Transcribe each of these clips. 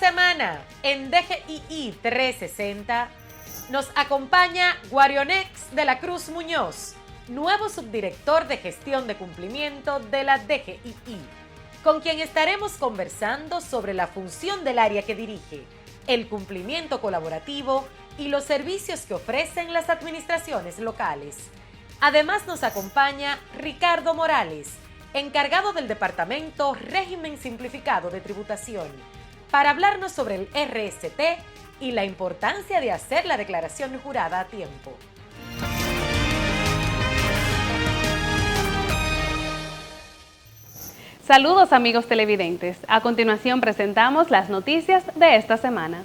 semana, en DGII 360, nos acompaña Guarionex de la Cruz Muñoz, nuevo subdirector de gestión de cumplimiento de la DGII, con quien estaremos conversando sobre la función del área que dirige, el cumplimiento colaborativo y los servicios que ofrecen las administraciones locales. Además nos acompaña Ricardo Morales, encargado del Departamento Régimen Simplificado de Tributación, para hablarnos sobre el RST y la importancia de hacer la declaración jurada a tiempo. Saludos amigos televidentes. A continuación presentamos las noticias de esta semana.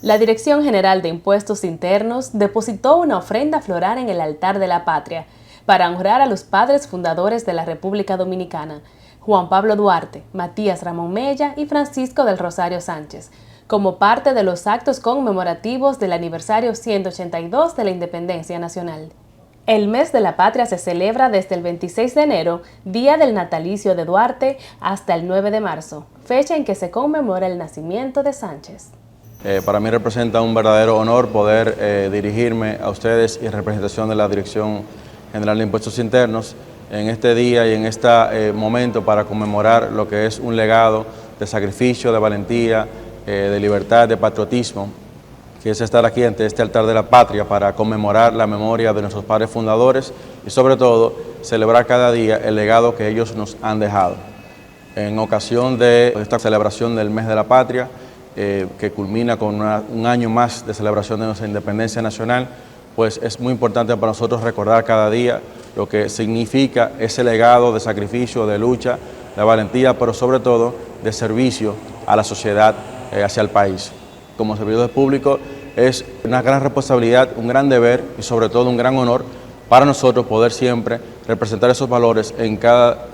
La Dirección General de Impuestos Internos depositó una ofrenda floral en el altar de la patria para honrar a los padres fundadores de la República Dominicana, Juan Pablo Duarte, Matías Ramón Mella y Francisco del Rosario Sánchez, como parte de los actos conmemorativos del aniversario 182 de la Independencia Nacional. El mes de la patria se celebra desde el 26 de enero, día del natalicio de Duarte, hasta el 9 de marzo, fecha en que se conmemora el nacimiento de Sánchez. Para mí representa un verdadero honor poder dirigirme a ustedes y en representación de la Dirección General de Impuestos Internos en este día y en este momento para conmemorar lo que es un legado de sacrificio, de valentía, de libertad, de patriotismo, que es estar aquí ante este altar de la patria para conmemorar la memoria de nuestros padres fundadores y sobre todo celebrar cada día el legado que ellos nos han dejado. En ocasión de esta celebración del mes de la patria, que culmina con un año más de celebración de nuestra independencia nacional, pues es muy importante para nosotros recordar cada día lo que significa ese legado de sacrificio, de lucha, de valentía, pero sobre todo de servicio a la sociedad, hacia el país. Como servidor público es una gran responsabilidad, un gran deber y sobre todo un gran honor para nosotros poder siempre representar esos valores en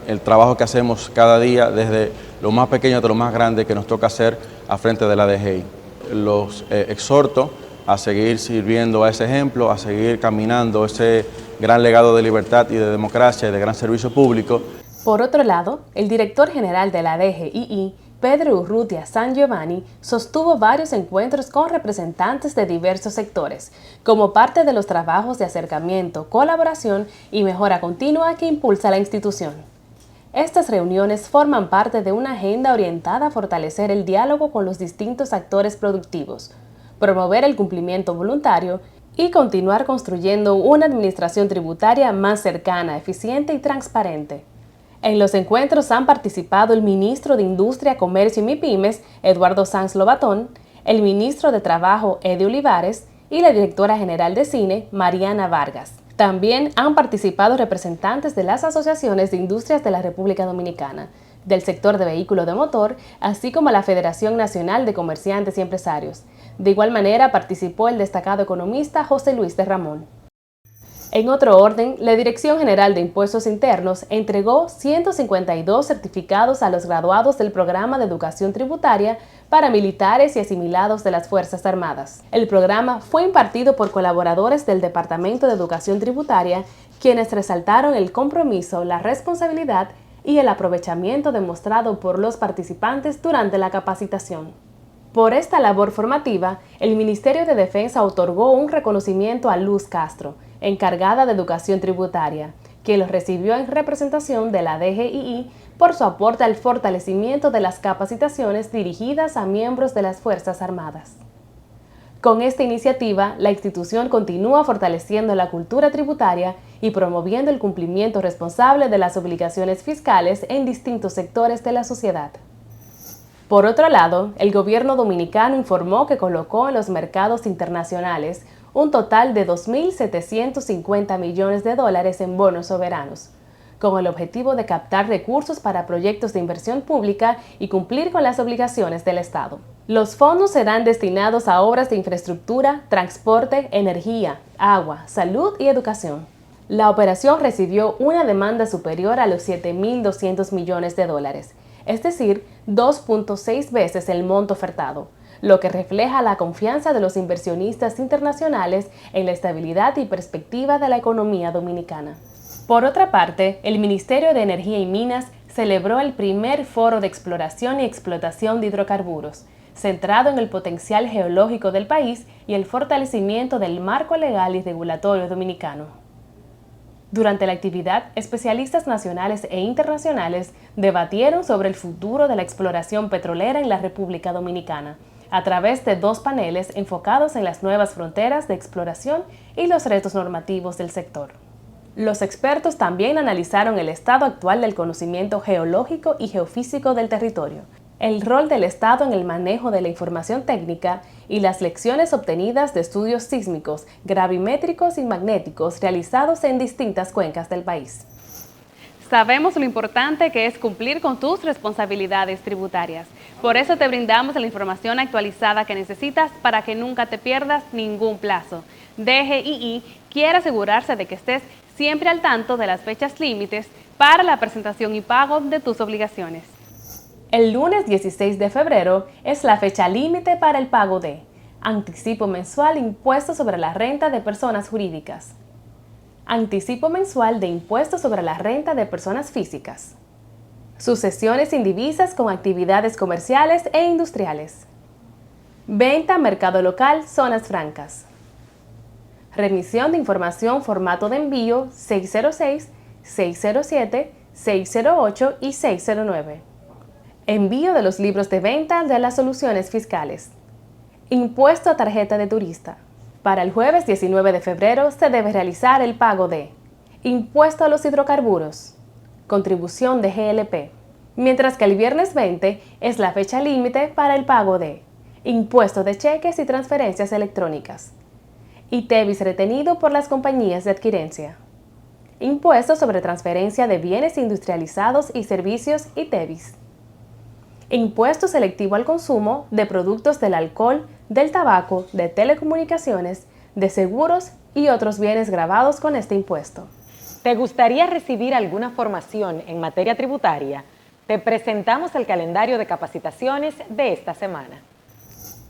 el trabajo que hacemos cada día, desde lo más pequeño hasta lo más grande que nos toca hacer a frente de la DGI. Los exhorto a seguir sirviendo a ese ejemplo, a seguir caminando ese gran legado de libertad y de democracia y de gran servicio público. Por otro lado, el director general de la DGII, Pedro Urrutia San Giovanni, sostuvo varios encuentros con representantes de diversos sectores, como parte de los trabajos de acercamiento, colaboración y mejora continua que impulsa la institución. Estas reuniones forman parte de una agenda orientada a fortalecer el diálogo con los distintos actores productivos, promover el cumplimiento voluntario y continuar construyendo una administración tributaria más cercana, eficiente y transparente. En los encuentros han participado el ministro de Industria, Comercio y MIPYMES, Eduardo Sanz Lobatón, el ministro de Trabajo, Eddie Olivares, y la directora general de Cine, Mariana Vargas. También han participado representantes de las asociaciones de industrias de la República Dominicana, del sector de vehículos de motor, así como la Federación Nacional de Comerciantes y Empresarios. De igual manera participó el destacado economista José Luis de Ramón. En otro orden, la Dirección General de Impuestos Internos entregó 152 certificados a los graduados del Programa de Educación Tributaria para militares y asimilados de las Fuerzas Armadas. El programa fue impartido por colaboradores del Departamento de Educación Tributaria, quienes resaltaron el compromiso, la responsabilidad y el aprovechamiento demostrado por los participantes durante la capacitación. Por esta labor formativa, el Ministerio de Defensa otorgó un reconocimiento a Luz Castro, encargada de Educación Tributaria, que lo recibió en representación de la DGII por su aporte al fortalecimiento de las capacitaciones dirigidas a miembros de las Fuerzas Armadas. Con esta iniciativa, la institución continúa fortaleciendo la cultura tributaria y promoviendo el cumplimiento responsable de las obligaciones fiscales en distintos sectores de la sociedad. Por otro lado, el gobierno dominicano informó que colocó en los mercados internacionales un total de 2.750 millones de dólares en bonos soberanos, con el objetivo de captar recursos para proyectos de inversión pública y cumplir con las obligaciones del Estado. Los fondos serán destinados a obras de infraestructura, transporte, energía, agua, salud y educación. La operación recibió una demanda superior a los 7.200 millones de dólares, es decir, 2.6 veces el monto ofertado, lo que refleja la confianza de los inversionistas internacionales en la estabilidad y perspectiva de la economía dominicana. Por otra parte, el Ministerio de Energía y Minas celebró el primer foro de exploración y explotación de hidrocarburos, centrado en el potencial geológico del país y el fortalecimiento del marco legal y regulatorio dominicano. Durante la actividad, especialistas nacionales e internacionales debatieron sobre el futuro de la exploración petrolera en la República Dominicana, a través de 2 paneles enfocados en las nuevas fronteras de exploración y los retos normativos del sector. Los expertos también analizaron el estado actual del conocimiento geológico y geofísico del territorio, el rol del Estado en el manejo de la información técnica y las lecciones obtenidas de estudios sísmicos, gravimétricos y magnéticos realizados en distintas cuencas del país. Sabemos lo importante que es cumplir con tus responsabilidades tributarias. Por eso te brindamos la información actualizada que necesitas para que nunca te pierdas ningún plazo. DGII quiere asegurarse de que estés siempre al tanto de las fechas límites para la presentación y pago de tus obligaciones. El lunes 16 de febrero es la fecha límite para el pago de anticipo mensual impuesto sobre la renta de personas jurídicas, anticipo mensual de impuesto sobre la renta de personas físicas, sucesiones indivisas con actividades comerciales e industriales, venta, mercado local, zonas francas, remisión de información formato de envío 606, 607, 608 y 609. Envío de los libros de venta de las soluciones fiscales. Impuesto a tarjeta de turista. Para el jueves 19 de febrero se debe realizar el pago de impuesto a los hidrocarburos, contribución de GLP, mientras que el viernes 20 es la fecha límite para el pago de impuesto de cheques y transferencias electrónicas, ITEVIS retenido por las compañías de adquirencia, impuesto sobre transferencia de bienes industrializados y servicios ITEVIS, impuesto selectivo al consumo de productos del alcohol, del tabaco, de telecomunicaciones, de seguros y otros bienes gravados con este impuesto. ¿Te gustaría recibir alguna formación en materia tributaria? Te presentamos el calendario de capacitaciones de esta semana.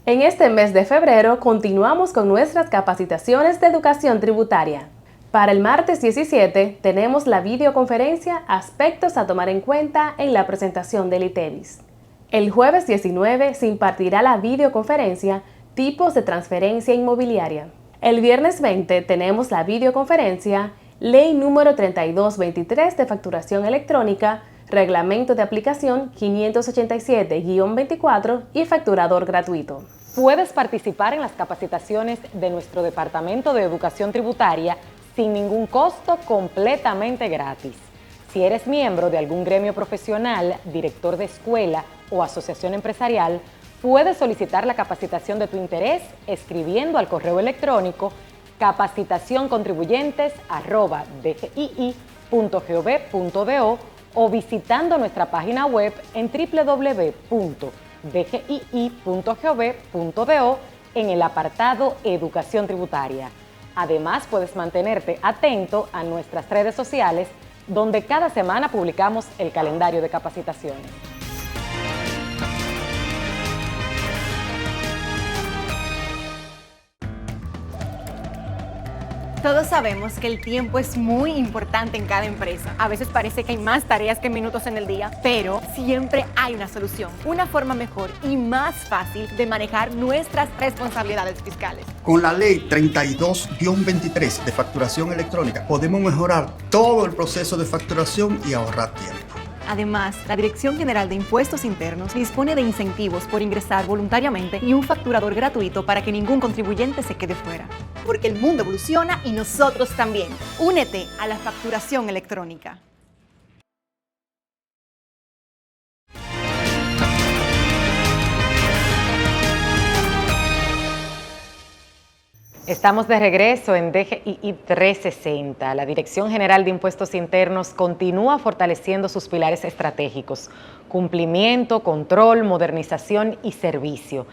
En este mes de febrero continuamos con nuestras capacitaciones de educación tributaria. Para el martes 17 tenemos la videoconferencia Aspectos a tomar en cuenta en la presentación del ITEVIS. El jueves 19 se impartirá la videoconferencia Tipos de transferencia inmobiliaria. El viernes 20 tenemos la videoconferencia Ley número 3223 de facturación electrónica, Reglamento de aplicación 587-24 y facturador gratuito. Puedes participar en las capacitaciones de nuestro Departamento de Educación Tributaria sin ningún costo, completamente gratis. Si eres miembro de algún gremio profesional, director de escuela o asociación empresarial, puedes solicitar la capacitación de tu interés escribiendo al correo electrónico capacitacioncontribuyentes@dgii.gov.do o visitando nuestra página web en www.dgii.gov.do en el apartado Educación Tributaria. Además, puedes mantenerte atento a nuestras redes sociales, donde cada semana publicamos el calendario de capacitaciones. Todos sabemos que el tiempo es muy importante en cada empresa. A veces parece que hay más tareas que minutos en el día, pero siempre hay una solución, una forma mejor y más fácil de manejar nuestras responsabilidades fiscales. Con la ley 32-23 de facturación electrónica podemos mejorar todo el proceso de facturación y ahorrar tiempo. Además, la Dirección General de Impuestos Internos dispone de incentivos por ingresar voluntariamente y un facturador gratuito para que ningún contribuyente se quede fuera. Porque el mundo evoluciona y nosotros también. Únete a la facturación electrónica. Estamos de regreso en DGII 360. La Dirección General de Impuestos Internos continúa fortaleciendo sus pilares estratégicos: cumplimiento, control, modernización y servicio.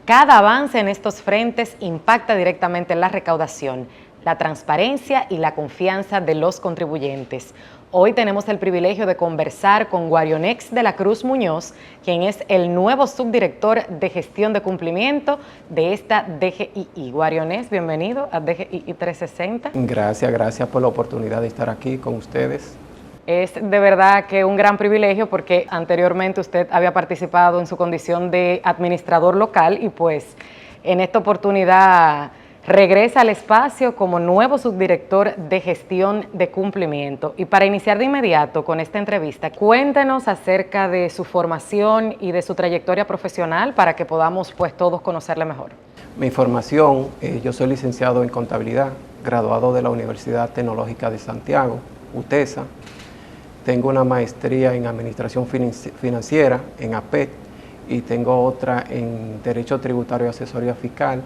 Cada avance en estos frentes impacta directamente en la recaudación, la transparencia y la confianza de los contribuyentes. Hoy tenemos el privilegio de conversar con Guarionex de la Cruz Muñoz, quien es el nuevo subdirector de gestión de cumplimiento de esta DGII. Guarionex, bienvenido a DGII 360. Gracias por la oportunidad de estar aquí con ustedes. Es de verdad que un gran privilegio porque anteriormente usted había participado en su condición de administrador local y pues en esta oportunidad regresa al espacio como nuevo subdirector de gestión de cumplimiento. Y para iniciar de inmediato con esta entrevista, cuéntenos acerca de su formación y de su trayectoria profesional para que podamos pues todos conocerle mejor. Mi formación, yo soy licenciado en contabilidad, graduado de la Universidad Tecnológica de Santiago, UTESA. Tengo una maestría en Administración Financiera, en APET, y tengo otra en Derecho Tributario y Asesoría Fiscal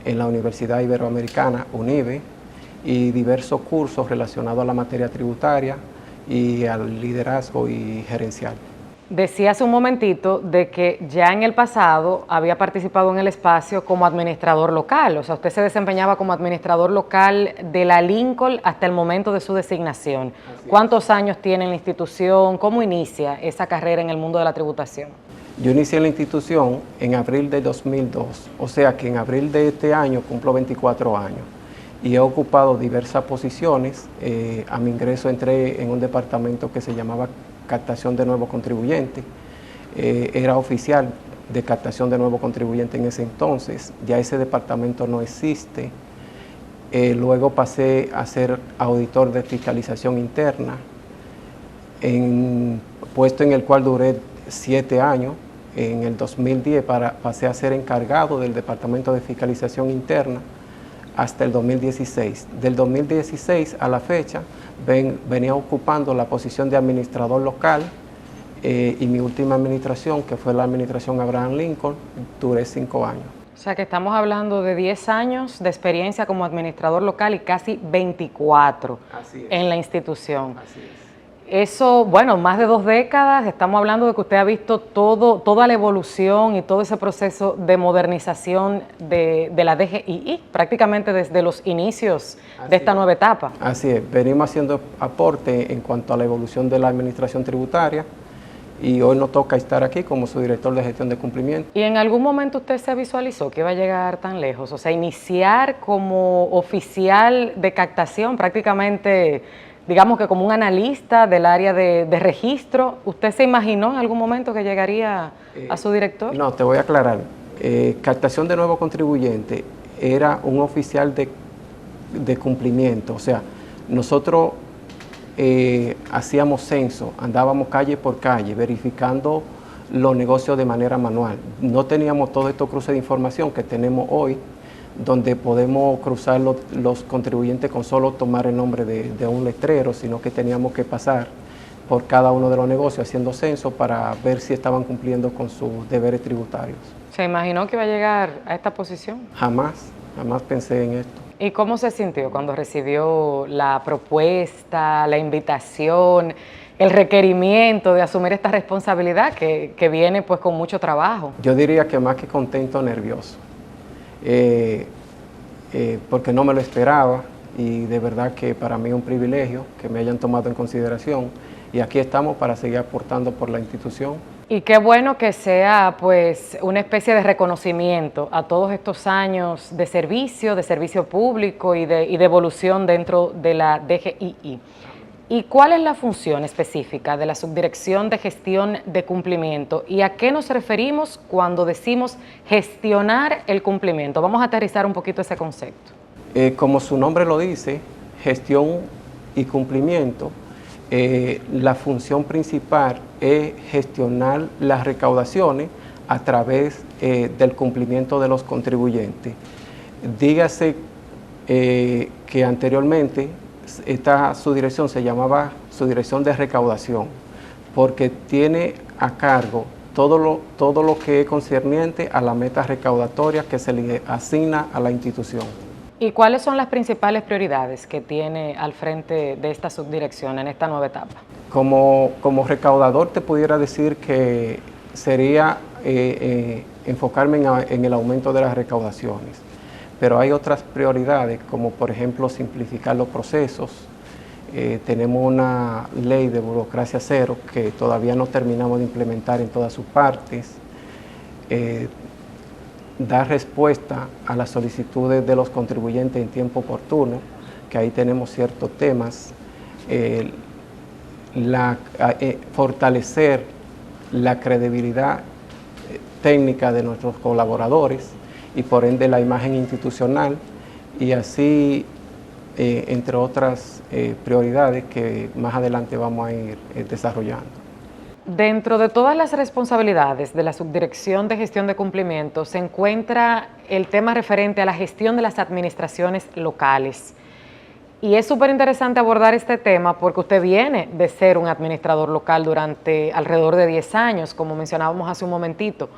en la Universidad Iberoamericana, UNIBE, y diversos cursos relacionados a la materia tributaria y al liderazgo y gerencial. Decía hace un momentito de que ya en el pasado había participado en el espacio como administrador local, o sea, usted se desempeñaba como administrador local de la Lincoln hasta el momento de su designación. ¿Cuántos años tiene en la institución? ¿Cómo inicia esa carrera en el mundo de la tributación? Yo inicié en la institución en abril de 2002, o sea que en abril de este año cumplo 24 años y he ocupado diversas posiciones. A mi ingreso entré en un departamento que se llamaba captación de nuevos contribuyentes. Era oficial de captación de nuevos contribuyentes en ese entonces, ya ese departamento no existe. Luego pasé a ser auditor de fiscalización interna, puesto en el cual duré 7 años. En el 2010 pasé a ser encargado del departamento de fiscalización interna hasta el 2016. Del 2016 a la fecha venía ocupando la posición de administrador local y mi última administración, que fue la administración Abraham Lincoln, duré 5 años. O sea que estamos hablando de 10 años de experiencia como administrador local y casi 24 en la institución. Así es. Eso, bueno, más de 2 décadas, estamos hablando de que usted ha visto toda la evolución y todo ese proceso de modernización de la DGII, prácticamente desde los inicios de esta nueva etapa. Así es, venimos haciendo aporte en cuanto a la evolución de la administración tributaria y hoy nos toca estar aquí como su director de gestión de cumplimiento. ¿Y en algún momento usted se visualizó que iba a llegar tan lejos? O sea, iniciar como oficial de captación prácticamente, digamos que como un analista del área de registro, ¿usted se imaginó en algún momento que llegaría a su director? No, te voy a aclarar. Captación de nuevos contribuyentes era un oficial de cumplimiento, o sea, nosotros hacíamos censo, andábamos calle por calle, verificando los negocios de manera manual. No teníamos todos estos cruces de información que tenemos hoy, donde podemos cruzar los contribuyentes con solo tomar el nombre de un letrero, sino que teníamos que pasar por cada uno de los negocios haciendo censo para ver si estaban cumpliendo con sus deberes tributarios. ¿Se imaginó que iba a llegar a esta posición? Jamás pensé en esto. ¿Y cómo se sintió cuando recibió la propuesta, la invitación, el requerimiento de asumir esta responsabilidad que viene pues con mucho trabajo? Yo diría que más que contento, nervioso. Porque no me lo esperaba y de verdad que para mí es un privilegio que me hayan tomado en consideración y aquí estamos para seguir aportando por la institución. Y qué bueno que sea pues una especie de reconocimiento a todos estos años de servicio público y de evolución dentro de la DGII. ¿Y cuál es la función específica de la Subdirección de Gestión de Cumplimiento? ¿Y a qué nos referimos cuando decimos gestionar el cumplimiento? Vamos a aterrizar un poquito ese concepto. Como su nombre lo dice, gestión y cumplimiento, la función principal es gestionar las recaudaciones a través del cumplimiento de los contribuyentes. Dígase que anteriormente esta subdirección se llamaba Subdirección de Recaudación, porque tiene a cargo todo lo que es concerniente a la meta recaudatoria que se le asigna a la institución. ¿Y cuáles son las principales prioridades que tiene al frente de esta subdirección en esta nueva etapa? Como recaudador te pudiera decir que sería enfocarme en el aumento de las recaudaciones, pero hay otras prioridades como por ejemplo simplificar los procesos. Tenemos una ley de burocracia cero que todavía no terminamos de implementar en todas sus partes. Dar respuesta a las solicitudes de los contribuyentes en tiempo oportuno, que ahí tenemos ciertos temas. fortalecer la credibilidad técnica de nuestros colaboradores y por ende la imagen institucional y así entre otras prioridades que más adelante vamos a ir desarrollando. Dentro de todas las responsabilidades de la Subdirección de Gestión de Cumplimiento se encuentra el tema referente a la gestión de las administraciones locales. Y es súper interesante abordar este tema porque usted viene de ser un administrador local durante alrededor de 10 años, como mencionábamos hace un momentito.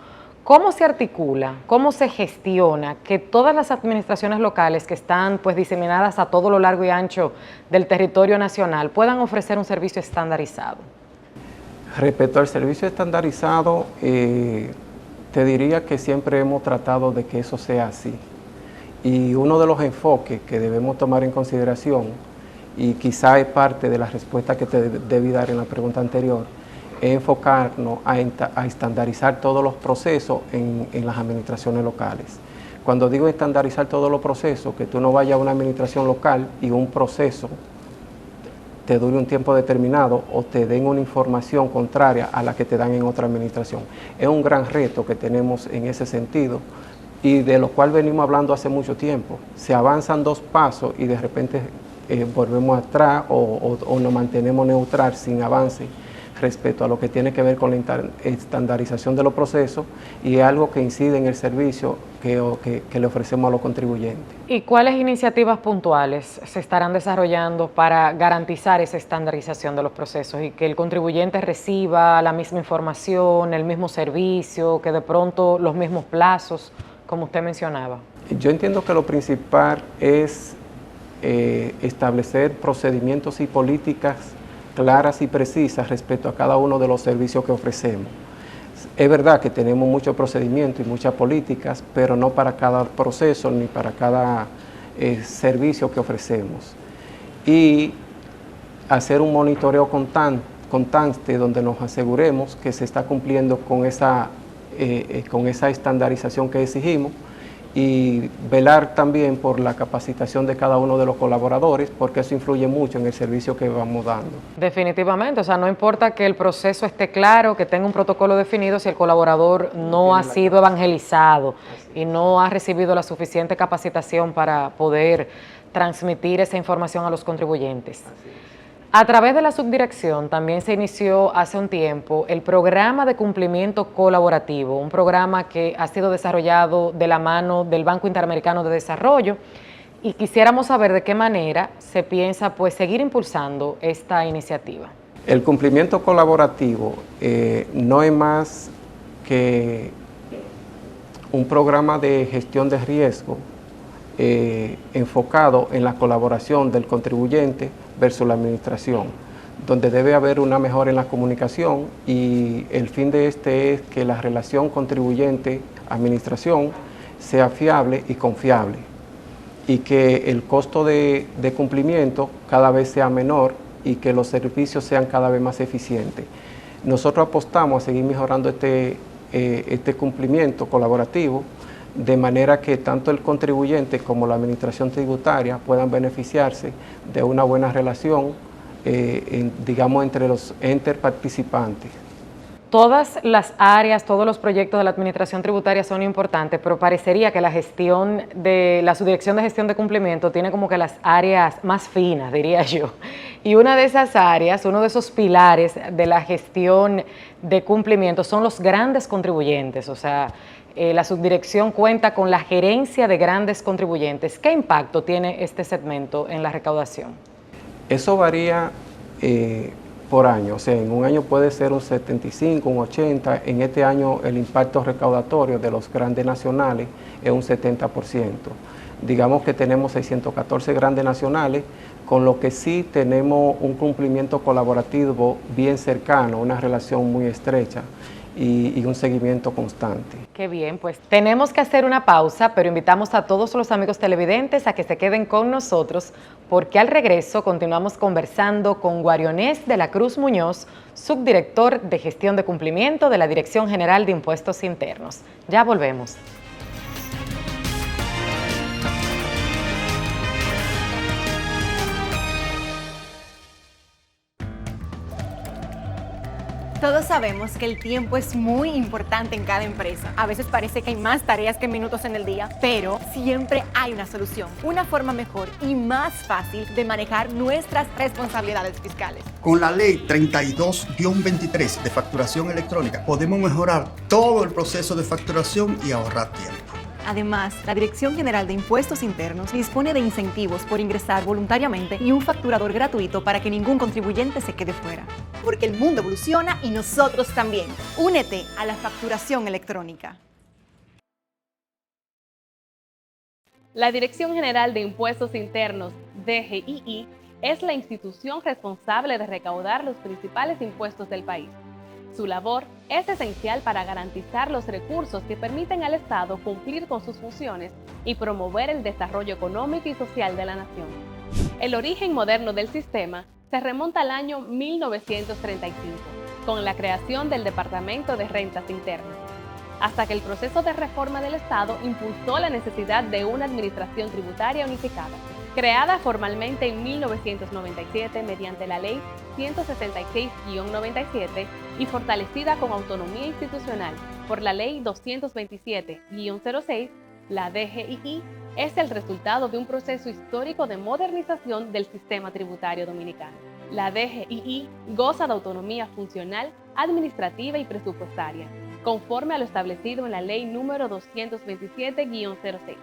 ¿Cómo se articula, cómo se gestiona que todas las administraciones locales que están pues diseminadas a todo lo largo y ancho del territorio nacional puedan ofrecer un servicio estandarizado? Respecto al servicio estandarizado, te diría que siempre hemos tratado de que eso sea así. Y uno de los enfoques que debemos tomar en consideración, y quizá es parte de la respuesta que te debí dar en la pregunta anterior, es enfocarnos a estandarizar todos los procesos en las administraciones locales. Cuando digo estandarizar todos los procesos, que tú no vayas a una administración local y un proceso te dure un tiempo determinado o te den una información contraria a la que te dan en otra administración. Es un gran reto que tenemos en ese sentido y de lo cual venimos hablando hace mucho tiempo. Se avanzan 2 pasos y de repente volvemos atrás o nos mantenemos neutral sin avance respecto a lo que tiene que ver con la estandarización de los procesos y es algo que incide en el servicio que le ofrecemos a los contribuyentes. ¿Y cuáles iniciativas puntuales se estarán desarrollando para garantizar esa estandarización de los procesos y que el contribuyente reciba la misma información, el mismo servicio, que de pronto los mismos plazos, como usted mencionaba? Yo entiendo que lo principal es establecer procedimientos y políticas claras y precisas respecto a cada uno de los servicios que ofrecemos. Es verdad que tenemos muchos procedimientos y muchas políticas, pero no para cada proceso ni para cada servicio que ofrecemos. Y hacer un monitoreo constante donde nos aseguremos que se está cumpliendo con esa estandarización que exigimos y velar también por la capacitación de cada uno de los colaboradores, porque eso influye mucho en el servicio que vamos dando. Definitivamente, o sea, no importa que el proceso esté claro, que tenga un protocolo definido, si el colaborador no ha sido evangelizado y no ha recibido la suficiente capacitación para poder transmitir esa información a los contribuyentes. A través de la subdirección también se inició hace un tiempo el programa de cumplimiento colaborativo, un programa que ha sido desarrollado de la mano del Banco Interamericano de Desarrollo y quisiéramos saber de qué manera se piensa pues seguir impulsando esta iniciativa. El cumplimiento colaborativo no es más que un programa de gestión de riesgo enfocado en la colaboración del contribuyente versus la administración, donde debe haber una mejora en la comunicación y el fin de este es que la relación contribuyente-administración sea fiable y confiable y que el costo de cumplimiento cada vez sea menor y que los servicios sean cada vez más eficientes. Nosotros apostamos a seguir mejorando este cumplimiento colaborativo de manera que tanto el contribuyente como la administración tributaria puedan beneficiarse de una buena relación, digamos, entre los entes participantes. Todas las áreas, todos los proyectos de la administración tributaria son importantes, pero parecería que la gestión de la Subdirección de Gestión de Cumplimiento tiene como que las áreas más finas, diría yo. Y una de esas áreas, uno de esos pilares de la gestión de cumplimiento son los grandes contribuyentes, o sea, la subdirección cuenta con la gerencia de grandes contribuyentes. ¿Qué impacto tiene este segmento en la recaudación? Eso varía por año, o sea, en un año puede ser un 75, un 80, en este año el impacto recaudatorio de los grandes nacionales es un 70%. Digamos que tenemos 614 grandes nacionales, con lo que sí tenemos un cumplimiento colaborativo bien cercano, una relación muy estrecha y un seguimiento constante. Qué bien, pues tenemos que hacer una pausa, pero invitamos a todos los amigos televidentes a que se queden con nosotros, porque al regreso continuamos conversando con Guarionés de la Cruz Muñoz, subdirector de Gestión de Cumplimiento de la Dirección General de Impuestos Internos. Ya volvemos. Todos sabemos que el tiempo es muy importante en cada empresa. A veces parece que hay más tareas que minutos en el día, pero siempre hay una solución, una forma mejor y más fácil de manejar nuestras responsabilidades fiscales. Con la ley 32-23 de facturación electrónica podemos mejorar todo el proceso de facturación y ahorrar tiempo. Además, la Dirección General de Impuestos Internos dispone de incentivos por ingresar voluntariamente y un facturador gratuito para que ningún contribuyente se quede fuera. Porque el mundo evoluciona y nosotros también. Únete a la facturación electrónica. La Dirección General de Impuestos Internos, DGII, es la institución responsable de recaudar los principales impuestos del país. Su labor es esencial para garantizar los recursos que permiten al Estado cumplir con sus funciones y promover el desarrollo económico y social de la nación. El origen moderno del sistema se remonta al año 1935, con la creación del Departamento de Rentas Internas, hasta que el proceso de reforma del Estado impulsó la necesidad de una administración tributaria unificada. Creada formalmente en 1997 mediante la Ley 166-97 y fortalecida con autonomía institucional por la Ley 227-06, la DGII es el resultado de un proceso histórico de modernización del sistema tributario dominicano. La DGII goza de autonomía funcional, administrativa y presupuestaria, conforme a lo establecido en la Ley número 227-06.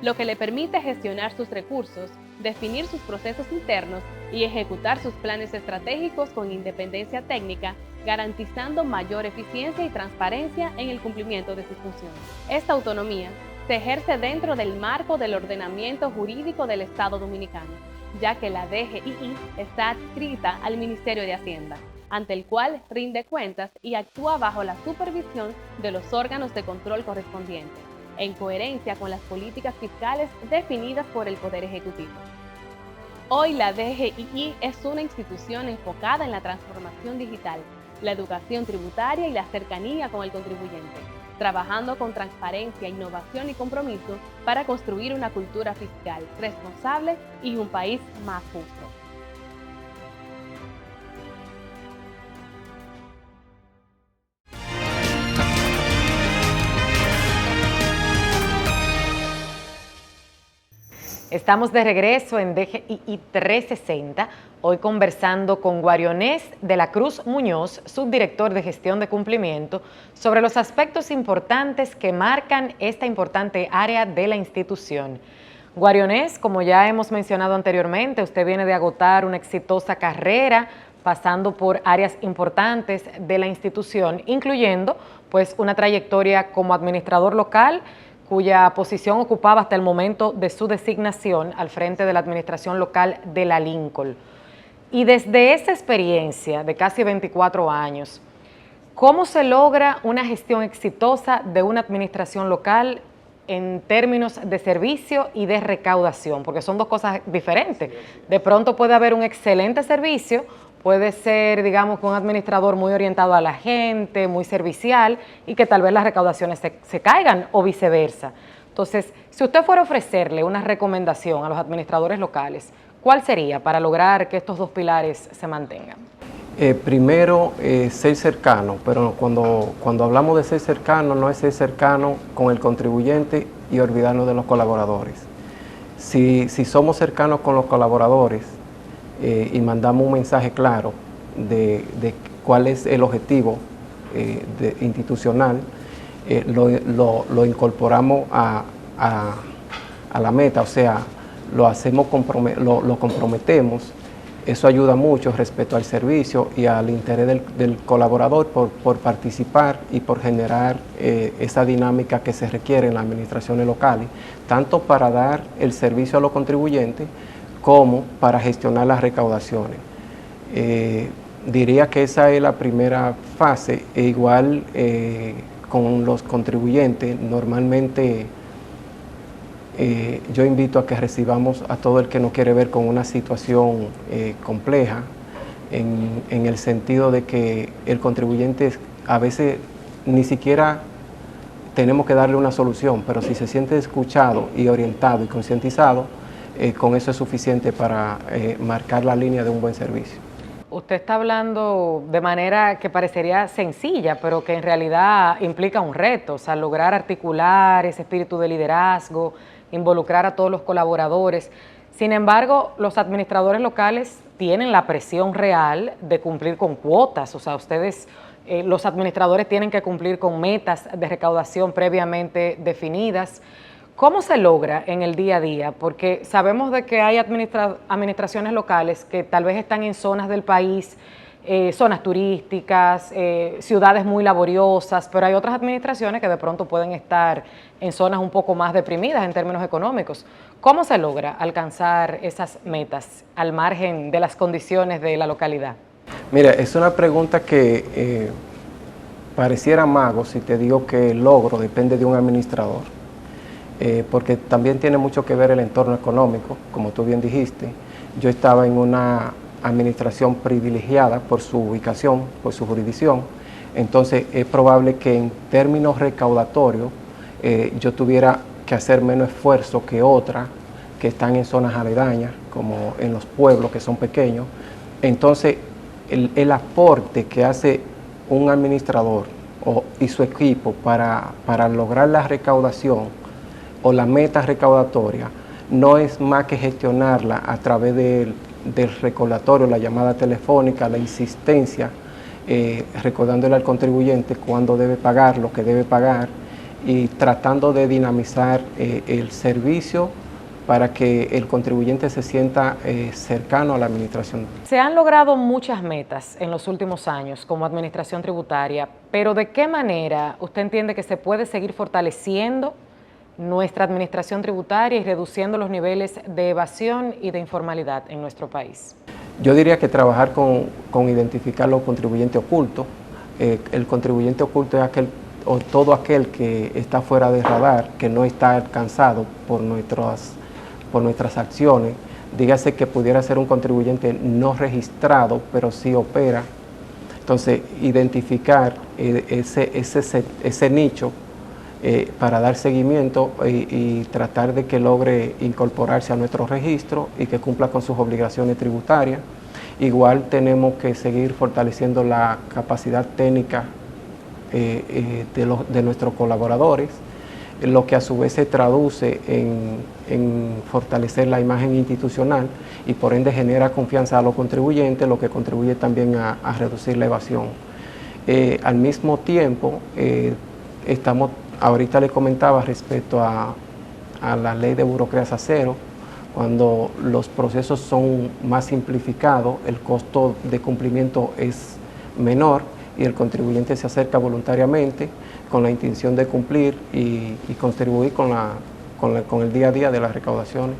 Lo que le permite gestionar sus recursos, definir sus procesos internos y ejecutar sus planes estratégicos con independencia técnica, garantizando mayor eficiencia y transparencia en el cumplimiento de sus funciones. Esta autonomía se ejerce dentro del marco del ordenamiento jurídico del Estado Dominicano, ya que la DGII está adscrita al Ministerio de Hacienda, ante el cual rinde cuentas y actúa bajo la supervisión de los órganos de control correspondientes, en coherencia con las políticas fiscales definidas por el Poder Ejecutivo. Hoy la DGII es una institución enfocada en la transformación digital, la educación tributaria y la cercanía con el contribuyente, trabajando con transparencia, innovación y compromiso para construir una cultura fiscal responsable y un país más justo. Estamos de regreso en DGII 360, hoy conversando con Guarionés de la Cruz Muñoz, subdirector de Gestión de Cumplimiento, sobre los aspectos importantes que marcan esta importante área de la institución. Guarionés, como ya hemos mencionado anteriormente, usted viene de agotar una exitosa carrera, pasando por áreas importantes de la institución, incluyendo pues una trayectoria como administrador local, cuya posición ocupaba hasta el momento de su designación al frente de la administración local de la Lincoln. Y desde esa experiencia de casi 24 años, ¿cómo se logra una gestión exitosa de una administración local en términos de servicio y de recaudación? Porque son dos cosas diferentes. De pronto puede haber un excelente servicio, puede ser, digamos, un administrador muy orientado a la gente, muy servicial, y que tal vez las recaudaciones se caigan o viceversa. Entonces, si usted fuera a ofrecerle una recomendación a los administradores locales, ¿cuál sería para lograr que estos dos pilares se mantengan? Primero, ser cercano, pero cuando hablamos de ser cercano, no es ser cercano con el contribuyente y olvidarnos de los colaboradores. Si somos cercanos con los colaboradores, y mandamos un mensaje claro de cuál es el objetivo institucional, lo incorporamos a la meta, o sea, lo comprometemos. Eso ayuda mucho respecto al servicio y al interés del colaborador por participar y por generar esa dinámica que se requiere en las administraciones locales, tanto para dar el servicio a los contribuyentes como para gestionar las recaudaciones. Diría que esa es la primera fase, e igual con los contribuyentes, normalmente yo invito a que recibamos a todo el que nos quiere ver con una situación compleja, en el sentido de que el contribuyente a veces ni siquiera tenemos que darle una solución, pero si se siente escuchado y orientado y concientizado, con eso es suficiente para marcar la línea de un buen servicio. usted está hablando de manera que parecería sencilla, pero que en realidad implica un reto, o sea, lograr articular ese espíritu de liderazgo, involucrar a todos los colaboradores. Sin embargo, los administradores locales tienen la presión real de cumplir con cuotas, o sea, ustedes, los administradores tienen que cumplir con metas de recaudación previamente definidas. ¿Cómo se logra en el día a día? Porque sabemos de que hay administraciones locales que tal vez están en zonas del país, zonas turísticas, ciudades muy laboriosas, pero hay otras administraciones que de pronto pueden estar en zonas un poco más deprimidas en términos económicos. ¿Cómo se logra alcanzar esas metas al margen de las condiciones de la localidad? Mira, es una pregunta que pareciera mago si te digo que el logro depende de un administrador. Porque también tiene mucho que ver el entorno económico, como tú bien dijiste. Yo estaba en una administración privilegiada por su ubicación, por su jurisdicción, entonces es probable que en términos recaudatorios yo tuviera que hacer menos esfuerzo que otras que están en zonas aledañas, como en los pueblos que son pequeños. Entonces el aporte que hace un administrador y su equipo para lograr la recaudación o la meta recaudatoria no es más que gestionarla a través del recordatorio, la llamada telefónica, la insistencia, recordándole al contribuyente cuándo debe pagar, lo que debe pagar y tratando de dinamizar el servicio para que el contribuyente se sienta cercano a la administración. Se han logrado muchas metas en los últimos años como administración tributaria, pero ¿de qué manera usted entiende que se puede seguir fortaleciendo nuestra administración tributaria y reduciendo los niveles de evasión y de informalidad en nuestro país? Yo diría que trabajar con identificar los contribuyentes ocultos. El contribuyente oculto es todo aquel que está fuera de radar, que no está alcanzado por nuestras acciones. Dígase que pudiera ser un contribuyente no registrado, pero sí opera. Entonces, identificar ese nicho para dar seguimiento y tratar de que logre incorporarse a nuestro registro y que cumpla con sus obligaciones tributarias. Igual tenemos que seguir fortaleciendo la capacidad técnica de nuestros colaboradores, lo que a su vez se traduce en fortalecer la imagen institucional y por ende genera confianza a los contribuyentes, lo que contribuye también a reducir la evasión. Al mismo tiempo, ahorita les comentaba respecto a la ley de burocracia cero, cuando los procesos son más simplificados, el costo de cumplimiento es menor y el contribuyente se acerca voluntariamente con la intención de cumplir y contribuir con el día a día de las recaudaciones.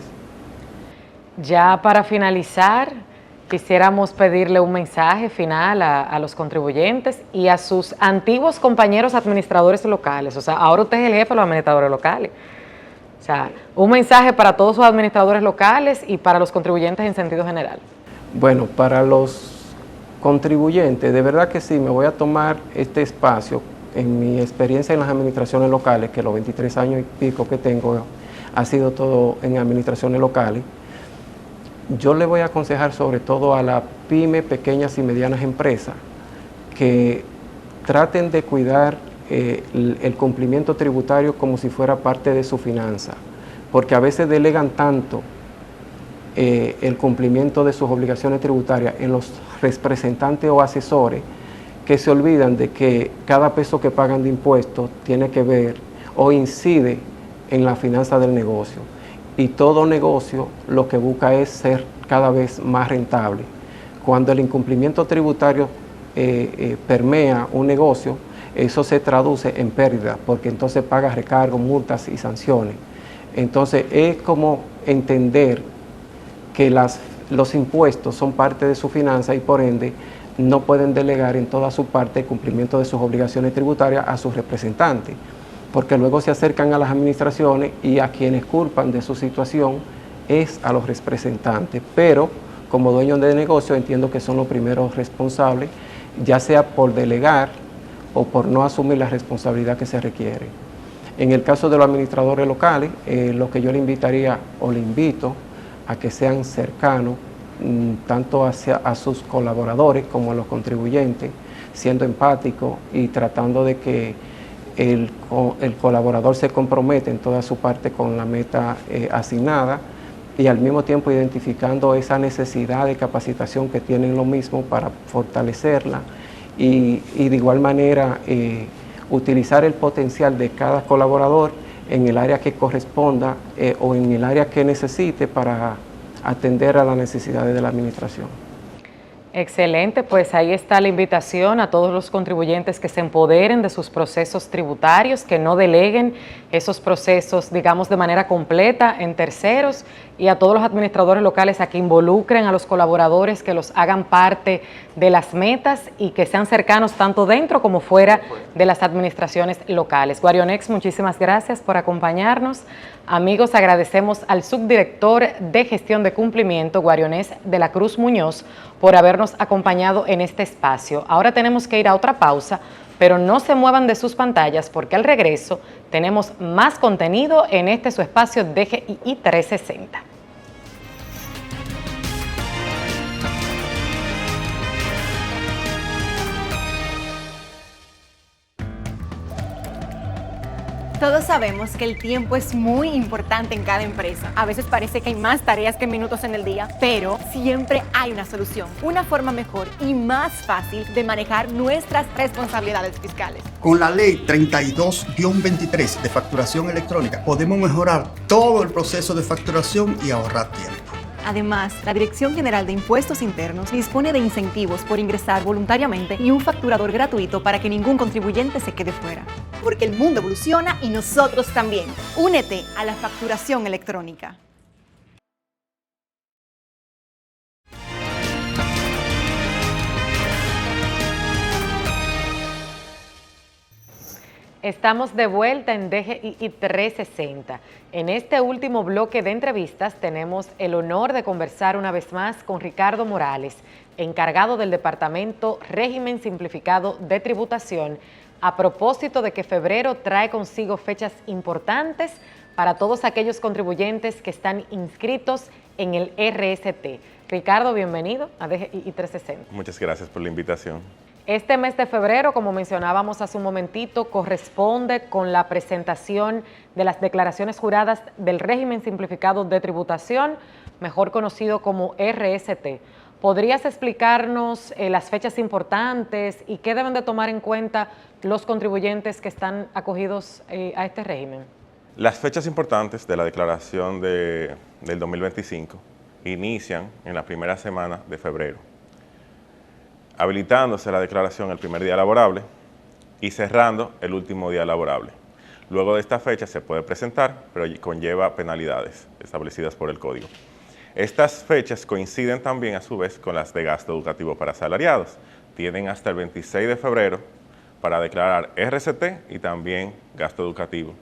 Ya para finalizar, quisiéramos pedirle un mensaje final a los contribuyentes y a sus antiguos compañeros administradores locales. O sea, ahora usted es el jefe de los administradores locales. O sea, un mensaje para todos sus administradores locales y para los contribuyentes en sentido general. Bueno, para los contribuyentes, de verdad que sí, me voy a tomar este espacio. En mi experiencia en las administraciones locales, que los 23 años y pico que tengo ha sido todo en administraciones locales, yo le voy a aconsejar sobre todo a las pymes, pequeñas y medianas empresas que traten de cuidar el cumplimiento tributario como si fuera parte de su finanza, porque a veces delegan tanto el cumplimiento de sus obligaciones tributarias en los representantes o asesores que se olvidan de que cada peso que pagan de impuestos tiene que ver o incide en la finanza del negocio. Y todo negocio lo que busca es ser cada vez más rentable. Cuando el incumplimiento tributario permea un negocio, eso se traduce en pérdida, porque entonces paga recargos, multas y sanciones. Entonces es como entender que los impuestos son parte de su finanza y por ende no pueden delegar en toda su parte el cumplimiento de sus obligaciones tributarias a sus representantes, porque luego se acercan a las administraciones y a quienes culpan de su situación es a los representantes, pero como dueños de negocio entiendo que son los primeros responsables, ya sea por delegar o por no asumir la responsabilidad que se requiere. En el caso de los administradores locales, lo que yo le invitaría o le invito a que sean cercanos tanto a sus colaboradores como a los contribuyentes, siendo empático y tratando de que el colaborador se compromete en toda su parte con la meta asignada, y al mismo tiempo identificando esa necesidad de capacitación que tienen lo mismo para fortalecerla y de igual manera utilizar el potencial de cada colaborador en el área que corresponda o en el área que necesite para atender a las necesidades de la administración. Excelente, pues ahí está la invitación a todos los contribuyentes que se empoderen de sus procesos tributarios, que no deleguen esos procesos, digamos, de manera completa en terceros, y a todos los administradores locales a que involucren a los colaboradores, que los hagan parte de las metas y que sean cercanos tanto dentro como fuera de las administraciones locales. Guarionex, muchísimas gracias por acompañarnos. Amigos, agradecemos al subdirector de gestión de cumplimiento, Guarionex de la Cruz Muñoz, por habernos acompañado en este espacio. Ahora tenemos que ir a otra pausa, pero no se muevan de sus pantallas porque al regreso tenemos más contenido en este su espacio DGII 360. Todos sabemos que el tiempo es muy importante en cada empresa. A veces parece que hay más tareas que minutos en el día, pero siempre hay una solución, una forma mejor y más fácil de manejar nuestras responsabilidades fiscales. Con la ley 32-23 de facturación electrónica podemos mejorar todo el proceso de facturación y ahorrar tiempo. Además, la Dirección General de Impuestos Internos dispone de incentivos por ingresar voluntariamente y un facturador gratuito para que ningún contribuyente se quede fuera. Porque el mundo evoluciona y nosotros también. Únete a la facturación electrónica. Estamos de vuelta en DGII 360. En este último bloque de entrevistas tenemos el honor de conversar una vez más con Ricardo Morales, encargado del Departamento Régimen Simplificado de Tributación, a propósito de que febrero trae consigo fechas importantes para todos aquellos contribuyentes que están inscritos en el RST. Ricardo, bienvenido a DGII 360. Muchas gracias por la invitación. Este mes de febrero, como mencionábamos hace un momentito, corresponde con la presentación de las declaraciones juradas del régimen simplificado de tributación, mejor conocido como RST. ¿Podrías explicarnos las fechas importantes y qué deben de tomar en cuenta los contribuyentes que están acogidos a este régimen? Las fechas importantes de la declaración del 2025 inician en la primera semana de febrero, habilitándose la declaración el primer día laborable y cerrando el último día laborable. Luego de esta fecha se puede presentar, pero conlleva penalidades establecidas por el Código. Estas fechas coinciden también a su vez con las de gasto educativo para asalariados. Tienen hasta el 26 de febrero para declarar RST y también gasto educativo.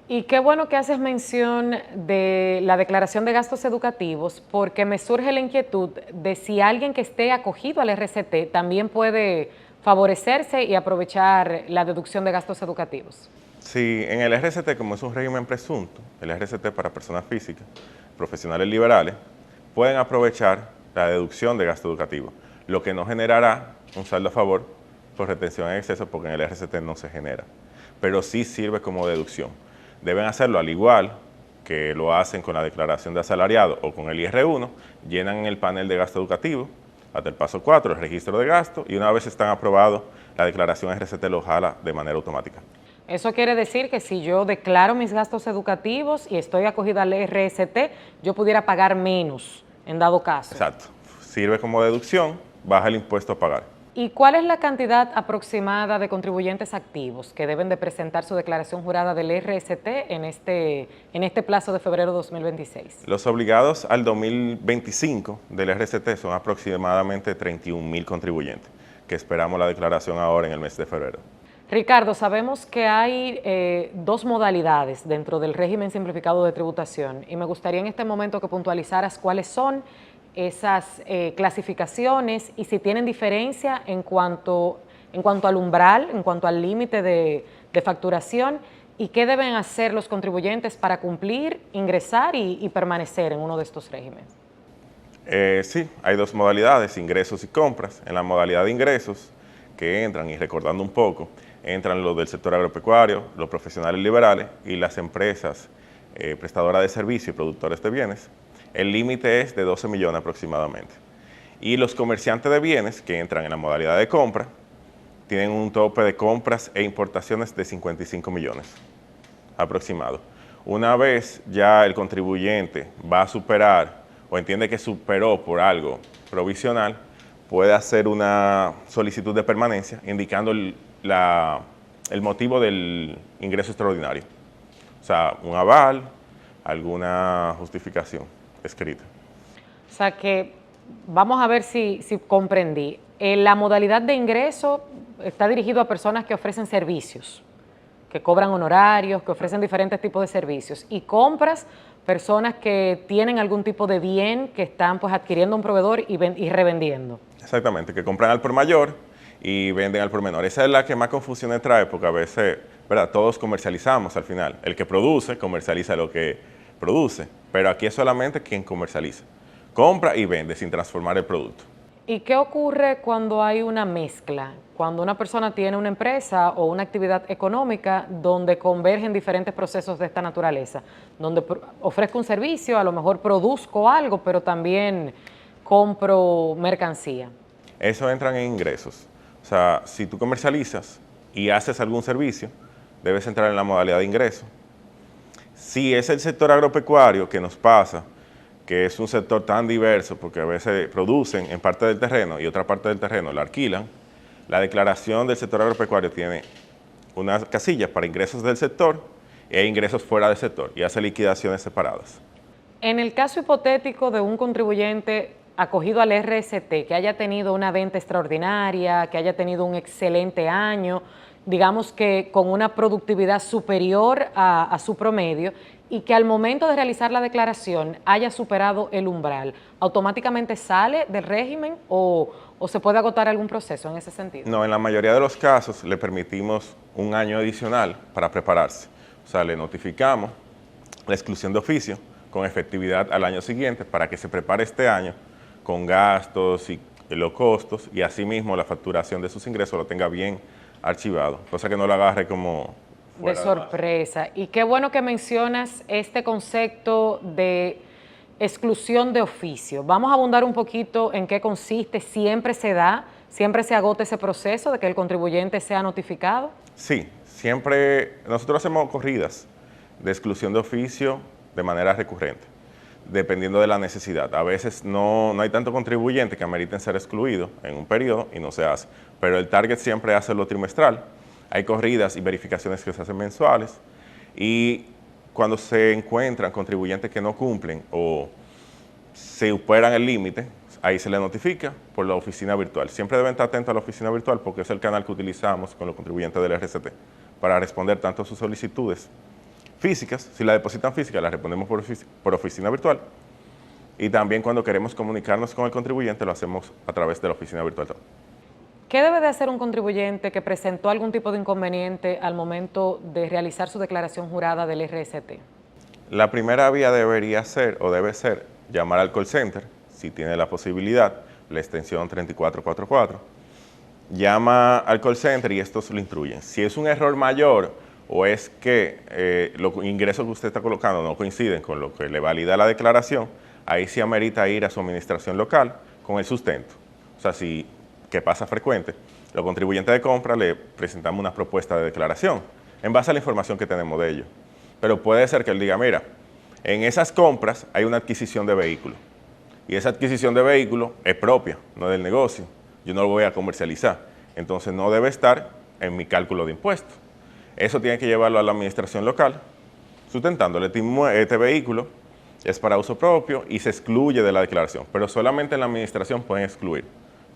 Y qué bueno que haces mención de la declaración de gastos educativos, porque me surge la inquietud de si alguien que esté acogido al RST también puede favorecerse y aprovechar la deducción de gastos educativos. Sí, en el RST, como es un régimen presunto, el RST para personas físicas, profesionales liberales, pueden aprovechar la deducción de gasto educativo, lo que no generará un saldo a favor por retención en exceso, porque en el RST no se genera, pero sí sirve como deducción. Deben hacerlo al igual que lo hacen con la declaración de asalariado o con el IR1, llenan el panel de gasto educativo, hasta el paso 4, el registro de gasto, y una vez están aprobados, la declaración RST lo jala de manera automática. Eso quiere decir que si yo declaro mis gastos educativos y estoy acogida al RST, yo pudiera pagar menos en dado caso. Exacto. Sirve como deducción, baja el impuesto a pagar. ¿Y cuál es la cantidad aproximada de contribuyentes activos que deben de presentar su declaración jurada del RST en este plazo de febrero de 2026? Los obligados al 2025 del RST son aproximadamente 31,000 contribuyentes, que esperamos la declaración ahora en el mes de febrero. Ricardo, sabemos que hay dos modalidades dentro del régimen simplificado de tributación y me gustaría en este momento que puntualizaras cuáles son esas clasificaciones y si tienen diferencia en cuanto al umbral, en cuanto al límite de facturación y qué deben hacer los contribuyentes para cumplir, ingresar y permanecer en uno de estos regímenes. Sí, hay dos modalidades, ingresos y compras. En la modalidad de ingresos que entran, y recordando un poco, entran los del sector agropecuario, los profesionales liberales y las empresas prestadoras de servicios y productores de bienes. El límite es de 12 millones aproximadamente. Y los comerciantes de bienes que entran en la modalidad de compra tienen un tope de compras e importaciones de 55 millones aproximado. Una vez ya el contribuyente va a superar o entiende que superó por algo provisional, puede hacer una solicitud de permanencia indicando el motivo del ingreso extraordinario. O sea, un aval, alguna justificación escrita. O sea que vamos a ver si comprendí. La modalidad de ingreso está dirigido a personas que ofrecen servicios, que cobran honorarios, que ofrecen diferentes tipos de servicios. Y compras, personas que tienen algún tipo de bien, que están pues adquiriendo un proveedor y revendiendo. Exactamente, que compran al por mayor y venden al por menor. Esa es la que más confusión trae, porque a veces, ¿verdad? Todos comercializamos al final. El que produce, comercializa lo que produce, pero aquí es solamente quien comercializa. Compra y vende sin transformar el producto. ¿Y qué ocurre cuando hay una mezcla? Cuando una persona tiene una empresa o una actividad económica donde convergen diferentes procesos de esta naturaleza, donde ofrezco un servicio, a lo mejor produzco algo, pero también compro mercancía. Eso entran en ingresos. O sea, si tú comercializas y haces algún servicio, debes entrar en la modalidad de ingreso. Si es el sector agropecuario que nos pasa, que es un sector tan diverso, porque a veces producen en parte del terreno y otra parte del terreno la alquilan, la declaración del sector agropecuario tiene unas casillas para ingresos del sector e ingresos fuera del sector y hace liquidaciones separadas. En el caso hipotético de un contribuyente acogido al RST, que haya tenido una venta extraordinaria, que haya tenido un excelente año, digamos que con una productividad superior a su promedio, y que al momento de realizar la declaración haya superado el umbral, ¿automáticamente sale del régimen o se puede agotar algún proceso en ese sentido? No, en la mayoría de los casos le permitimos un año adicional para prepararse. O sea, le notificamos la exclusión de oficio con efectividad al año siguiente para que se prepare este año con gastos y los costos y asimismo la facturación de sus ingresos lo tenga bien archivado, cosa que no lo agarre como de sorpresa. Y qué bueno que mencionas este concepto de exclusión de oficio. Vamos a abundar un poquito en qué consiste. ¿Siempre se da, siempre se agota ese proceso de que el contribuyente sea notificado? Sí, siempre nosotros hacemos corridas de exclusión de oficio de manera recurrente, dependiendo de la necesidad. A veces no hay tanto contribuyente que ameriten ser excluido en un periodo y no se hace, pero el target siempre hace lo trimestral. Hay corridas y verificaciones que se hacen mensuales y cuando se encuentran contribuyentes que no cumplen o se superan el límite, ahí se le notifica por la oficina virtual. Siempre deben estar atentos a la oficina virtual porque es el canal que utilizamos con los contribuyentes del RST para responder tanto a sus solicitudes físicas, si la depositan física, la respondemos por oficina virtual y también cuando queremos comunicarnos con el contribuyente lo hacemos a través de la oficina virtual. ¿Qué debe de hacer un contribuyente que presentó algún tipo de inconveniente al momento de realizar su declaración jurada del RST? La primera vía debería ser o debe ser llamar al call center, si tiene la posibilidad, la extensión 3444. Llama al call center y estos lo instruyen. Si es un error mayor o es que los ingresos que usted está colocando no coinciden con lo que le valida la declaración, ahí sí amerita ir a su administración local con el sustento. O sea, que pasa frecuente, los contribuyentes de compra le presentamos una propuesta de declaración en base a la información que tenemos de ellos. Pero puede ser que él diga, mira, en esas compras hay una adquisición de vehículos y esa adquisición de vehículos es propia, no es del negocio. Yo no lo voy a comercializar, entonces no debe estar en mi cálculo de impuestos. Eso tiene que llevarlo a la administración local, sustentándole este vehículo es para uso propio y se excluye de la declaración, pero solamente en la administración pueden excluir,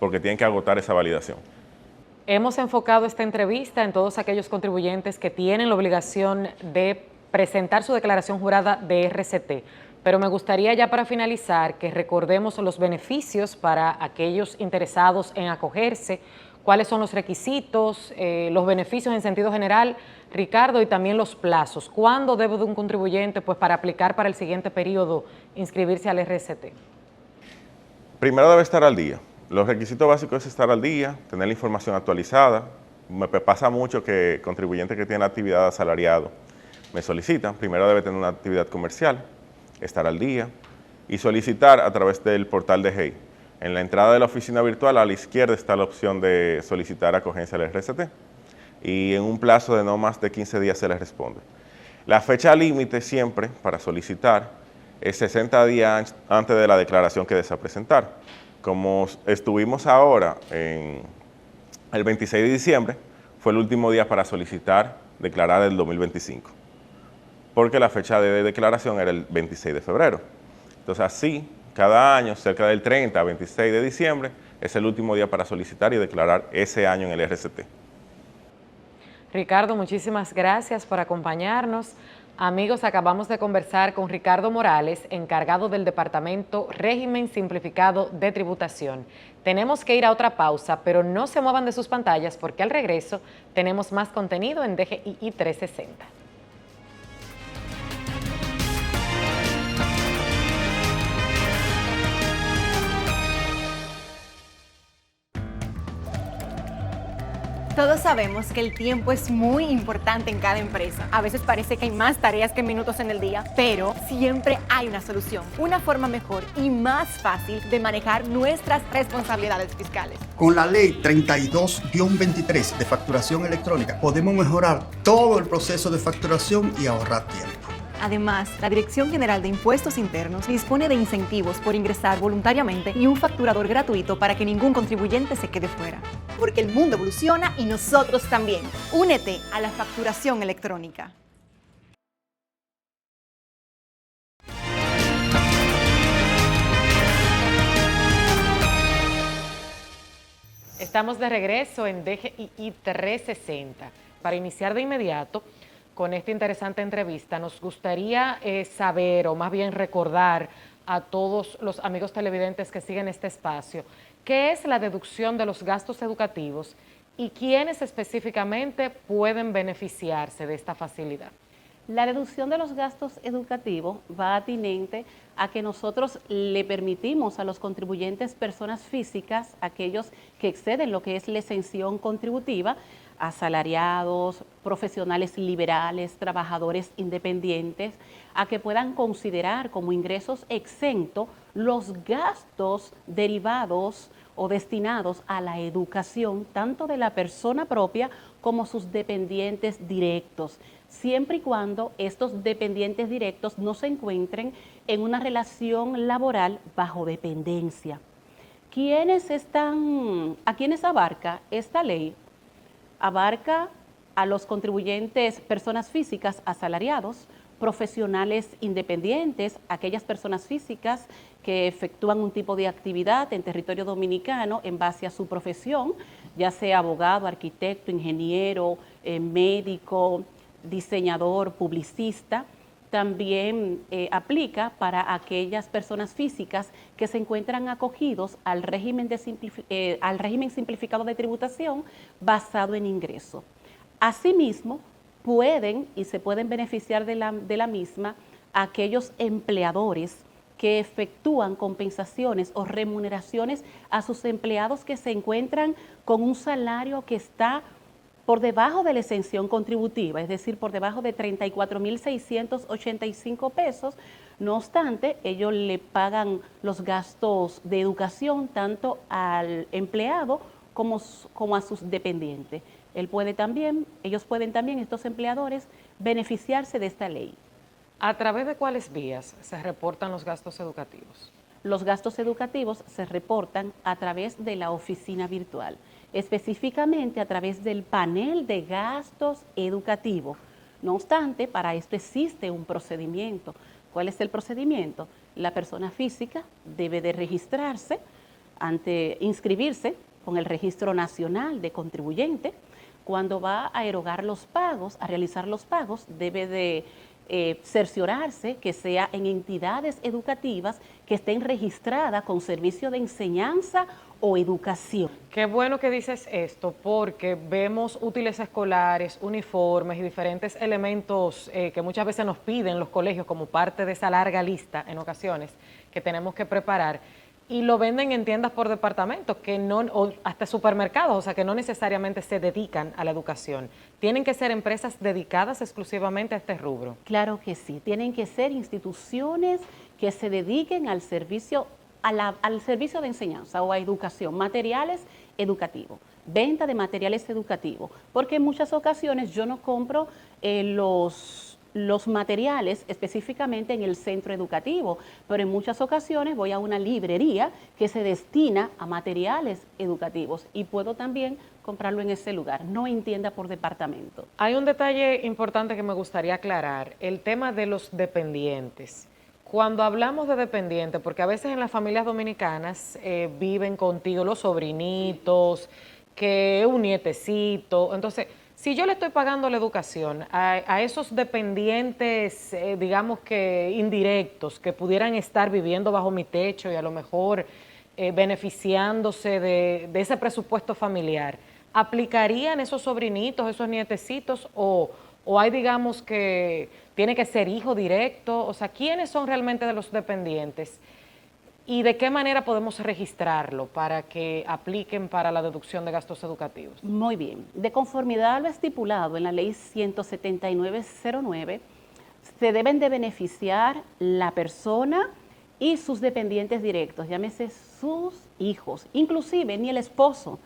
porque tienen que agotar esa validación. Hemos enfocado esta entrevista en todos aquellos contribuyentes que tienen la obligación de presentar su declaración jurada de RST, pero me gustaría ya para finalizar que recordemos los beneficios para aquellos interesados en acogerse, cuáles son los requisitos, los beneficios en sentido general, Ricardo, y también los plazos. ¿Cuándo debe de un contribuyente, pues para aplicar para el siguiente periodo, inscribirse al RST? Primero debe estar al día. Los requisitos básicos es estar al día, tener la información actualizada. Me pasa mucho que contribuyentes que tienen actividad asalariado me solicitan. Primero debe tener una actividad comercial, estar al día y solicitar a través del portal de GEI. En la entrada de la oficina virtual a la izquierda está la opción de solicitar acogencia al RCT y en un plazo de no más de 15 días se les responde. La fecha límite siempre para solicitar es 60 días antes de la declaración que desea presentar. Como estuvimos ahora en el 26 de diciembre, fue el último día para solicitar declarar el 2025, porque la fecha de declaración era el 26 de febrero. Entonces así, cada año, cerca del 30 a 26 de diciembre, es el último día para solicitar y declarar ese año en el RCT. Ricardo, muchísimas gracias por acompañarnos. Amigos, acabamos de conversar con Ricardo Morales, encargado del Departamento Régimen Simplificado de Tributación. Tenemos que ir a otra pausa, pero no se muevan de sus pantallas porque al regreso tenemos más contenido en DGII 360. Todos sabemos que el tiempo es muy importante en cada empresa. A veces parece que hay más tareas que minutos en el día, pero siempre hay una solución, una forma mejor y más fácil de manejar nuestras responsabilidades fiscales. Con la ley 32-23 de facturación electrónica podemos mejorar todo el proceso de facturación y ahorrar tiempo. Además, la Dirección General de Impuestos Internos dispone de incentivos por ingresar voluntariamente y un facturador gratuito para que ningún contribuyente se quede fuera. Porque el mundo evoluciona y nosotros también. Únete a la facturación electrónica. Estamos de regreso en DGII 360. Para iniciar de inmediato con esta interesante entrevista, nos gustaría saber, o más bien recordar a todos los amigos televidentes que siguen este espacio, ¿qué es la deducción de los gastos educativos y quiénes específicamente pueden beneficiarse de esta facilidad? La deducción de los gastos educativos va atinente a que nosotros le permitimos a los contribuyentes personas físicas, aquellos que exceden lo que es la exención contributiva, asalariados, profesionales liberales, trabajadores independientes, a que puedan considerar como ingresos exentos los gastos derivados o destinados a la educación, tanto de la persona propia como sus dependientes directos, siempre y cuando estos dependientes directos no se encuentren en una relación laboral bajo dependencia. ¿A quiénes abarca esta ley? Abarca a los contribuyentes personas físicas asalariados, profesionales independientes, aquellas personas físicas que efectúan un tipo de actividad en territorio dominicano en base a su profesión, ya sea abogado, arquitecto, ingeniero, médico, diseñador, publicista. También aplica para aquellas personas físicas que se encuentran acogidos al régimen simplificado de tributación basado en ingreso. Asimismo, pueden y se pueden beneficiar de la misma aquellos empleadores que efectúan compensaciones o remuneraciones a sus empleados que se encuentran con un salario que está por debajo de la exención contributiva, es decir, por debajo de 34.685 pesos. No obstante, ellos le pagan los gastos de educación tanto al empleado como a sus dependientes. Ellos pueden también, estos empleadores, beneficiarse de esta ley. ¿A través de cuáles vías se reportan los gastos educativos? Los gastos educativos se reportan a través de la oficina virtual, específicamente a través del panel de gastos educativos. No obstante, para esto existe un procedimiento. ¿Cuál es el procedimiento? La persona física debe de registrarse, inscribirse con el Registro Nacional de Contribuyente. Cuando va a erogar los pagos, a realizar los pagos, debe de cerciorarse que sea en entidades educativas que estén registradas con servicio de enseñanza o educación. Qué bueno que dices esto, porque vemos útiles escolares, uniformes y diferentes elementos que muchas veces nos piden los colegios como parte de esa larga lista en ocasiones que tenemos que preparar, y lo venden en tiendas por departamento, que no, o hasta supermercados, o sea, que no necesariamente se dedican a la educación. ¿Tienen que ser empresas dedicadas exclusivamente a este rubro? Claro que sí, tienen que ser instituciones que se dediquen al servicio, al servicio de enseñanza o a educación, materiales educativos, venta de materiales educativos, porque en muchas ocasiones yo no compro los materiales específicamente en el centro educativo, pero en muchas ocasiones voy a una librería que se destina a materiales educativos y puedo también comprarlo en ese lugar, no en tienda por departamento. Hay un detalle importante que me gustaría aclarar, el tema de los dependientes. Cuando hablamos de dependientes, porque a veces en las familias dominicanas viven contigo los sobrinitos, que un nietecito, entonces si yo le estoy pagando la educación a esos dependientes, digamos que indirectos, que pudieran estar viviendo bajo mi techo y a lo mejor beneficiándose de ese presupuesto familiar, ¿aplicarían esos sobrinitos, esos nietecitos o hay, digamos, que tiene que ser hijo directo? O sea, ¿quiénes son realmente de los dependientes? ¿Y de qué manera podemos registrarlo para que apliquen para la deducción de gastos educativos? Muy bien. De conformidad a lo estipulado en la ley 17909, se deben de beneficiar la persona y sus dependientes directos, llámese sus hijos, inclusive ni el esposo.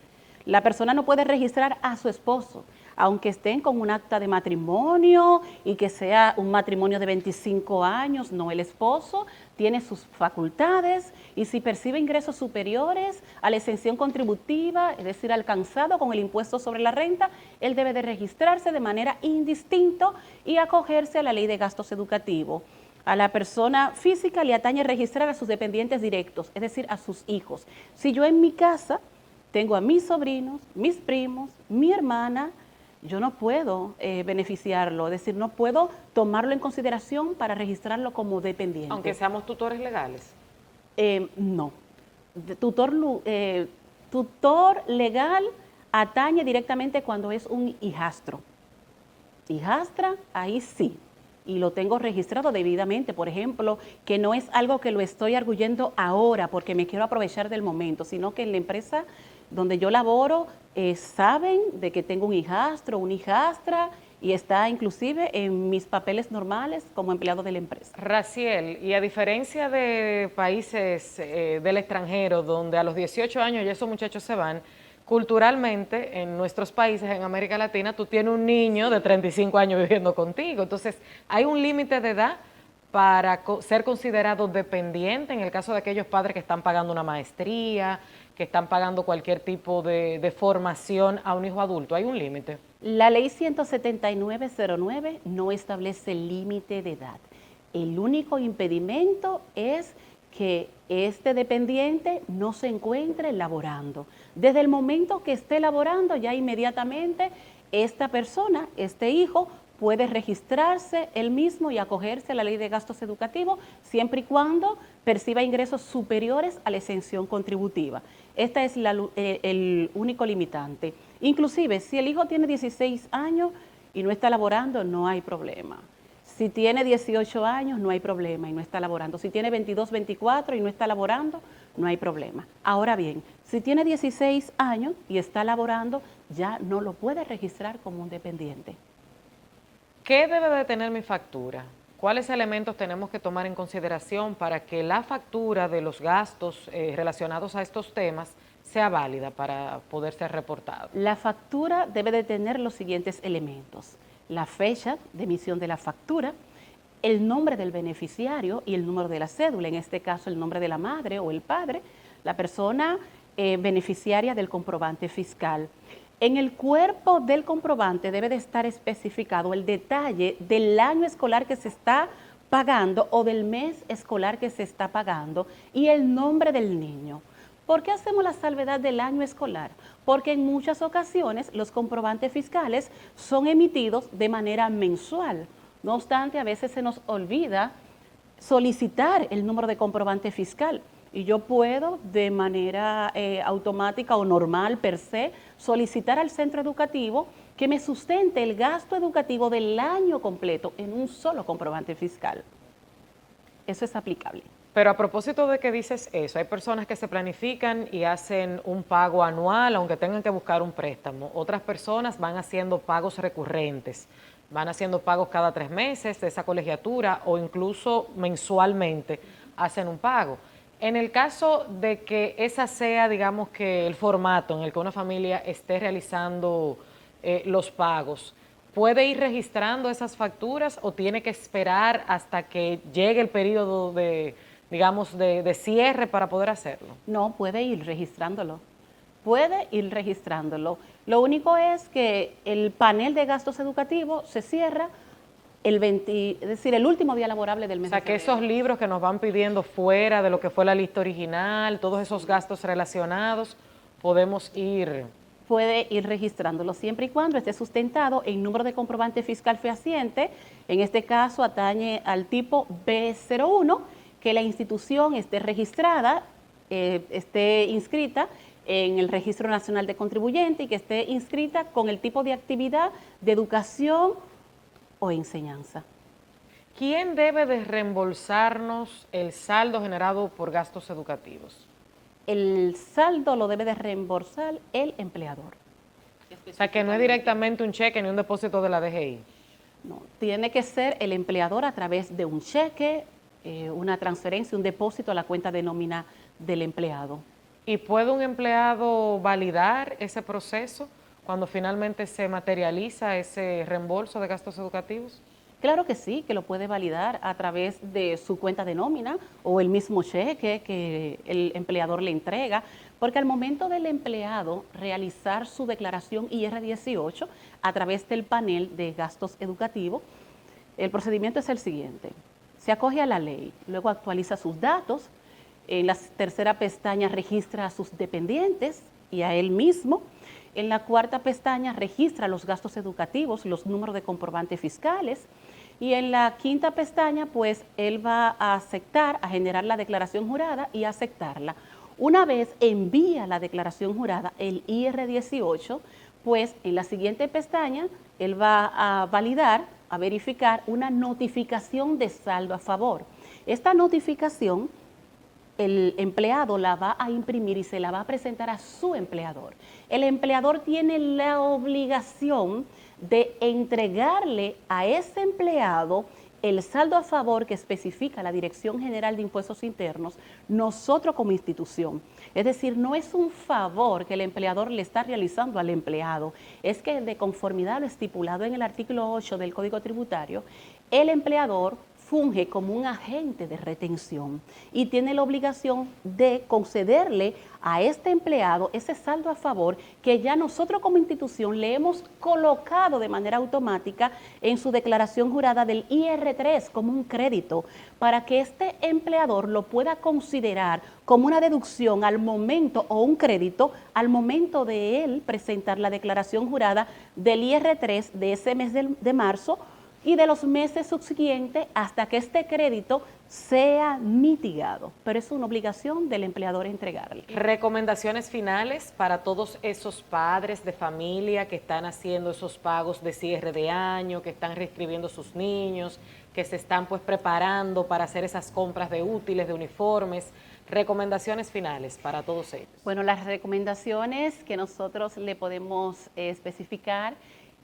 La persona no puede registrar a su esposo, aunque estén con un acta de matrimonio y que sea un matrimonio de 25 años, no, el esposo tiene sus facultades y si percibe ingresos superiores a la exención contributiva, es decir, alcanzado con el impuesto sobre la renta, él debe de registrarse de manera indistinta y acogerse a la ley de gastos educativos. A la persona física le atañe registrar a sus dependientes directos, es decir, a sus hijos. Si yo en mi casa tengo a mis sobrinos, mis primos, mi hermana, yo no puedo beneficiarlo, es decir, no puedo tomarlo en consideración para registrarlo como dependiente. Aunque seamos tutores legales. No. Tutor legal atañe directamente cuando es un hijastro. Hijastra, ahí sí. Y lo tengo registrado debidamente, por ejemplo, que no es algo que lo estoy arguyendo ahora porque me quiero aprovechar del momento, sino que en la empresa donde yo laboro saben de que tengo un hijastro, una hijastra y está inclusive en mis papeles normales como empleado de la empresa. Raciel, y a diferencia de países del extranjero donde a los 18 años ya esos muchachos se van, culturalmente en nuestros países, en América Latina, tú tienes un niño de 35 años viviendo contigo, entonces hay un límite de edad para ser considerado dependiente en el caso de aquellos padres que están pagando una maestría, que están pagando cualquier tipo de formación a un hijo adulto. ¿Hay un límite? La ley 17909 no establece límite de edad. El único impedimento es que este dependiente no se encuentre laborando. Desde el momento que esté laborando, ya inmediatamente esta persona, este hijo, puede registrarse él mismo y acogerse a la ley de gastos educativos siempre y cuando perciba ingresos superiores a la exención contributiva. Este es el único limitante. Inclusive, si el hijo tiene 16 años y no está laborando, no hay problema. Si tiene 18 años, no hay problema y no está laborando. Si tiene 22, 24 y no está laborando, no hay problema. Ahora bien, si tiene 16 años y está laborando, ya no lo puede registrar como un dependiente. ¿Qué debe de tener mi factura? ¿Cuáles elementos tenemos que tomar en consideración para que la factura de los gastos relacionados a estos temas sea válida para poder ser reportado? La factura debe de tener los siguientes elementos: la fecha de emisión de la factura, el nombre del beneficiario y el número de la cédula, en este caso el nombre de la madre o el padre, la persona beneficiaria del comprobante fiscal. En el cuerpo del comprobante debe de estar especificado el detalle del año escolar que se está pagando o del mes escolar que se está pagando y el nombre del niño. ¿Por qué hacemos la salvedad del año escolar? Porque en muchas ocasiones los comprobantes fiscales son emitidos de manera mensual. No obstante, a veces se nos olvida solicitar el número de comprobante fiscal. Y yo puedo de manera automática o normal per se solicitar al centro educativo que me sustente el gasto educativo del año completo en un solo comprobante fiscal. Eso es aplicable. Pero a propósito de que dices eso, hay personas que se planifican y hacen un pago anual, aunque tengan que buscar un préstamo. Otras personas van haciendo pagos recurrentes, van haciendo pagos cada 3 meses de esa colegiatura o incluso mensualmente hacen un pago. En el caso de que esa sea, digamos que el formato en el que una familia esté realizando los pagos, ¿puede ir registrando esas facturas o tiene que esperar hasta que llegue el periodo de, digamos, de cierre para poder hacerlo? No, puede ir registrándolo. Puede ir registrándolo. Lo único es que el panel de gastos educativos se cierra es decir, el último día laborable del mes. O sea, que esos libros que nos van pidiendo fuera de lo que fue la lista original, todos esos gastos relacionados, podemos ir... Puede ir registrándolo siempre y cuando esté sustentado en número de comprobante fiscal fehaciente. En este caso atañe al tipo B01, que la institución esté registrada, esté inscrita en el Registro Nacional de Contribuyentes y que esté inscrita con el tipo de actividad de educación o enseñanza. ¿Quién debe de reembolsarnos el saldo generado por gastos educativos? El saldo lo debe de reembolsar el empleador. O sea, que no es directamente un cheque ni un depósito de la DGI. No, tiene que ser el empleador a través de un cheque, una transferencia, un depósito a la cuenta de nómina del empleado. ¿Y puede un empleado validar ese proceso cuando finalmente se materializa ese reembolso de gastos educativos? Claro que sí, que lo puede validar a través de su cuenta de nómina o el mismo cheque que el empleador le entrega, porque al momento del empleado realizar su declaración IR-18 a través del panel de gastos educativos, el procedimiento es el siguiente. Se acoge a la ley, luego actualiza sus datos, en la tercera pestaña registra a sus dependientes y a él mismo. En la cuarta pestaña registra los gastos educativos, los números de comprobantes fiscales. Y en la quinta pestaña, pues él va a aceptar, a generar la declaración jurada y aceptarla. Una vez envía la declaración jurada, el IR-18, pues en la siguiente pestaña él va a validar, a verificar una notificación de saldo a favor. Esta notificación el empleado la va a imprimir y se la va a presentar a su empleador. El empleador tiene la obligación de entregarle a ese empleado el saldo a favor que especifica la Dirección General de Impuestos Internos, nosotros como institución. Es decir, no es un favor que el empleador le está realizando al empleado, es que de conformidad a lo estipulado en el artículo 8 del Código Tributario, el empleador funge como un agente de retención y tiene la obligación de concederle a este empleado ese saldo a favor que ya nosotros como institución le hemos colocado de manera automática en su declaración jurada del IR3 como un crédito, para que este empleador lo pueda considerar como una deducción al momento o un crédito al momento de él presentar la declaración jurada del IR3 de ese mes de marzo y de los meses subsiguientes hasta que este crédito sea mitigado. Pero es una obligación del empleador entregarle. Recomendaciones finales para todos esos padres de familia que están haciendo esos pagos de cierre de año, que están reescribiendo sus niños, que se están pues preparando para hacer esas compras de útiles, de uniformes. Recomendaciones finales para todos ellos. Bueno, las recomendaciones que nosotros le podemos especificar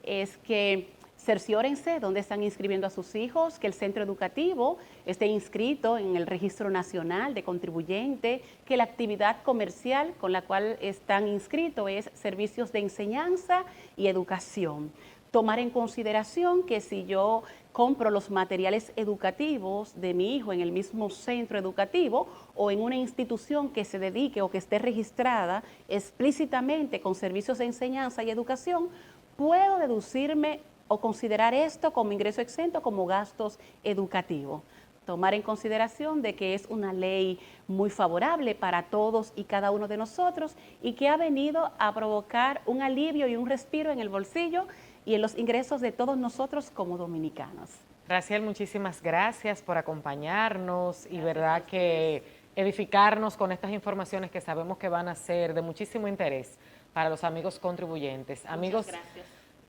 es que cerciórense dónde están inscribiendo a sus hijos, que el centro educativo esté inscrito en el Registro Nacional de Contribuyente, que la actividad comercial con la cual están inscritos es servicios de enseñanza y educación. Tomar en consideración que si yo compro los materiales educativos de mi hijo en el mismo centro educativo o en una institución que se dedique o que esté registrada explícitamente con servicios de enseñanza y educación, puedo deducirme o considerar esto como ingreso exento, como gastos educativos. Tomar en consideración de que es una ley muy favorable para todos y cada uno de nosotros y que ha venido a provocar un alivio y un respiro en el bolsillo y en los ingresos de todos nosotros como dominicanos. Raciel, muchísimas gracias por acompañarnos y verdad que edificarnos con estas informaciones que sabemos que van a ser de muchísimo interés para los amigos contribuyentes. Muchas gracias.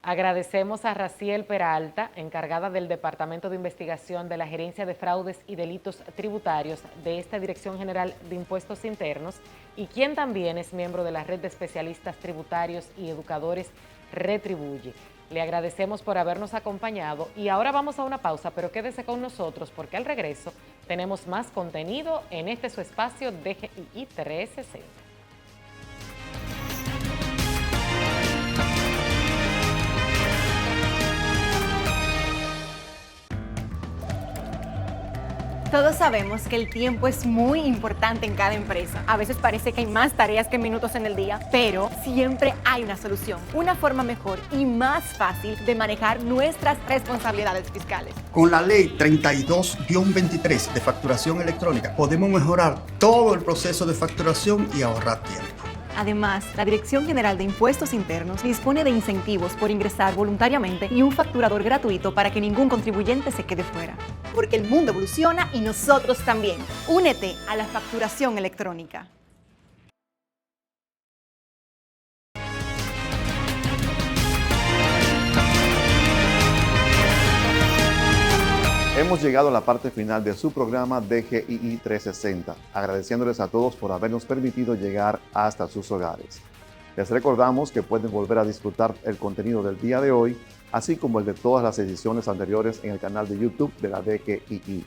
Agradecemos a Raciel Peralta, encargada del Departamento de Investigación de la Gerencia de Fraudes y Delitos Tributarios de esta Dirección General de Impuestos Internos y quien también es miembro de la Red de Especialistas Tributarios y Educadores Retribuye. Le agradecemos por habernos acompañado y ahora vamos a una pausa, pero quédese con nosotros porque al regreso tenemos más contenido en este su espacio DGII 360. Todos sabemos que el tiempo es muy importante en cada empresa. A veces parece que hay más tareas que minutos en el día, pero siempre hay una solución, una forma mejor y más fácil de manejar nuestras responsabilidades fiscales. Con la ley 32-23 de facturación electrónica podemos mejorar todo el proceso de facturación y ahorrar tiempo. Además, la Dirección General de Impuestos Internos dispone de incentivos por ingresar voluntariamente y un facturador gratuito para que ningún contribuyente se quede fuera. Porque el mundo evoluciona y nosotros también. Únete a la facturación electrónica. Hemos llegado a la parte final de su programa DGII 360, agradeciéndoles a todos por habernos permitido llegar hasta sus hogares. Les recordamos que pueden volver a disfrutar el contenido del día de hoy, así como el de todas las ediciones anteriores en el canal de YouTube de la DGII.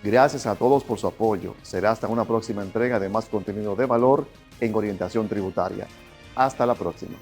Gracias a todos por su apoyo. Será hasta una próxima entrega de más contenido de valor en orientación tributaria. Hasta la próxima.